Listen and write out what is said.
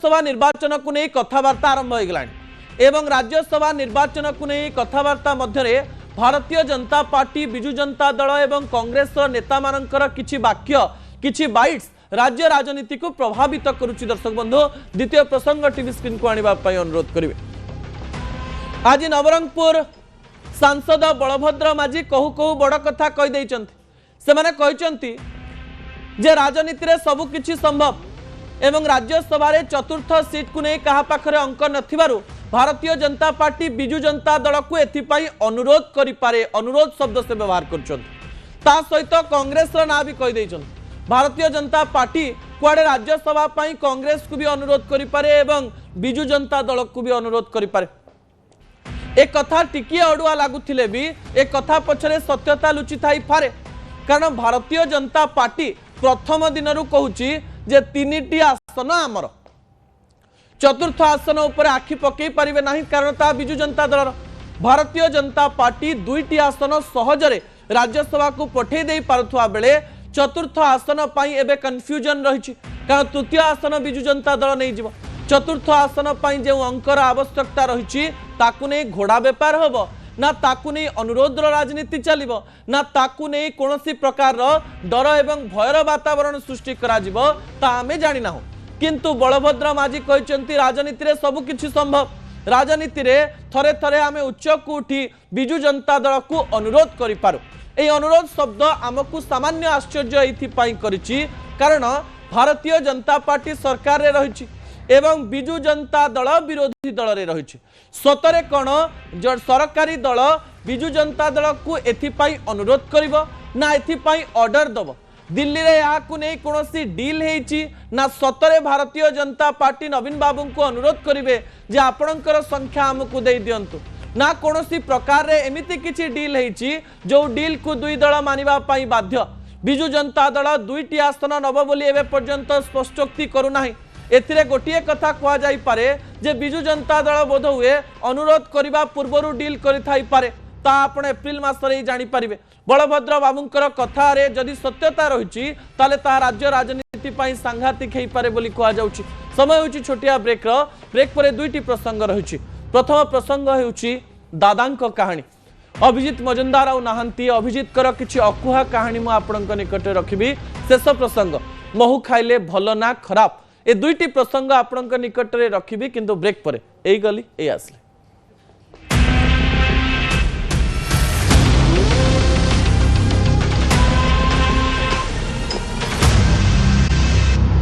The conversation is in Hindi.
सभा निर्वाचन को नहीं कथबार्ता आरंभ हो गलानी एवं राज्यसभा निर्वाचन को नहीं कथबार्ता मध्य भारतीय जनता पार्टी बिजु जनता दल एवं कांग्रेस नेता मानकर किछि वाक्य किछि बाइट्स राज्य राजनीति को प्रभावित करुछि। दर्शक बंधु द्वितीय प्रसंग टीवी स्क्रीन को आनिबा पई अनुरोध करिवे। आज नवरंगपुर सांसद बलभद्र माझी कहू कहू बड़ कथा कहि दैचंती। सेमाने कहिचंती जे राजनीति रे सब किछि संभव एवं राज्यसभा रे चतुर्थ सीट को नहीं कहा पाखरे अंक नथिबारु भारतीय जनता पार्टी बिजु जनता दल को एथिपाई अनुरोध करिपारे। अनुरोध शब्द से व्यवहार करछंती। ता सहित कांग्रेस रा ना भी कहि दैछंती। भारतीय जनता पार्टी कुआडे राज्यसभा पाई कांग्रेस को भी अनुरोध करिपारे एवं बिजु जनता दल को भी अनुरोध करिपारे। एक कथा टिकिए अडुआ लागुथिले भी एक कथा पछरे सत्यता लुचि थाई पारे। कारण भारतीय जनता पार्टी प्रथम दिनरु कहूची जे 3टी आसन आमर चतुर्थ आसन उपर आखि पकई पारिबे नाही कारण ता बिजु जनता दल। भारतीय जनता पार्टी 2टी आसन सहजरे राज्यसभा को पठे दे पारुथवा बेले चतुर्थ आसन पाई एबे कन्फ्यूजन रहिछि कारण तृतीय आसन बिजु जनता दल नहीं जीव। चतुर्थ आसन पाई जे अंकर आवश्यकता रहिछि ताकु नै घोड़ा व्यापार होबो ना ताकु नहीं अनुरोध राजनीति चलिबो ना ताकु नहीं कोनोसी प्रकार डर एवं भयर वातावरण सृष्टि करा जिवो ता आमे जानि नाहु। किंतु बलभद्र माझी कहचंती राजनीति रे सब किछि संभव। राजनीति रे थरे थरे आमे उच्च को उठी बिजु जनता दल को अनुरोध करि पारु। ए अनुरोध शब्द आमकु सामान्य आश्चर्य एथि पाई करिछि कारण भारतीय जनता पार्टी सरकार रे रहिछि एवं बिजु जनता दल विरोधी दल रे रहिछि। सतरे कौन सरकारी दल बिजु जनता दल को एथिपाई अनुरोध करिवो ना एथिपाई ऑर्डर दबो। दिल्ली रे याकु नै कोनोसी डील हेछि ना सतरे भारतीय जनता पार्टी नवीन बाबू को अनुरोध करिवे जे आपणकर संख्या हमकु देई दियंतु ना कोनोसी प्रकार रे एमिति किछि डील हेछि जो डील को दुई दल मानिबा पाई बाध्य। बिजु जनता दल 2टी आसन नब बोली एबे पर्यंत स्पष्टोक्ति करू नाही। एथिरे गोटिए कथा कहा जाई पारे जे बिजु जनता दल बोध हुए अनुरोध करिबा पूर्वरु डील करि थाई पारे ता आपण एप्रिल मासरे जानि परिबे। बलभद्र बाबूंकर कथा रे जदि सत्यता रहिछि ताले ता राज्य राजनीति पई सांघातिक हेई पारे बोली कहा जाउछि। समय होछि छोटिया ब्रेक परे 2टी प्रसंग रहिछि। प्रथम प्रसंग हेउछि दादांक कहानी। अभिजीत मजुमदार आ नाहंती अभिजीत कर किछि अकुहा कहानी मु आपणक निकट रखिबी। शेष प्रसंग महु खाइले भलो ना खराब ए 2टी प्रसंग आपणक निकट रे रखिबी किंतु ब्रेक परे एई गली ए आसले।